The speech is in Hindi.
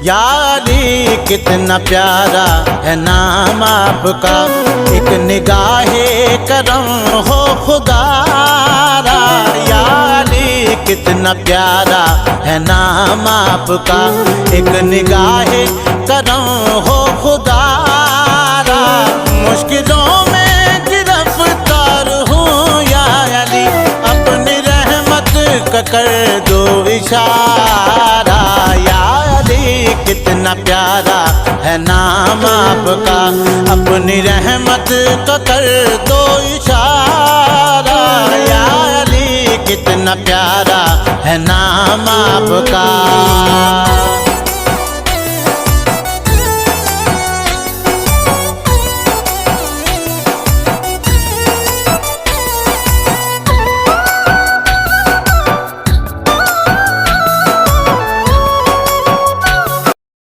या अली कितना प्यारा है नाम आपका, एक निगाहे करम हो खुदारा। या अली कितना प्यारा है नाम आपका, एक निगाहे करम हो खुदारा। मुश्किलों में गिरफ्तार हूँ या अली, अपनी रहमत का कर दो इशारा। या अली कितना प्यारा है नाम आपका, अपनी रहमत का कर दो इशारा। या अली कितना प्यारा है नाम आपका।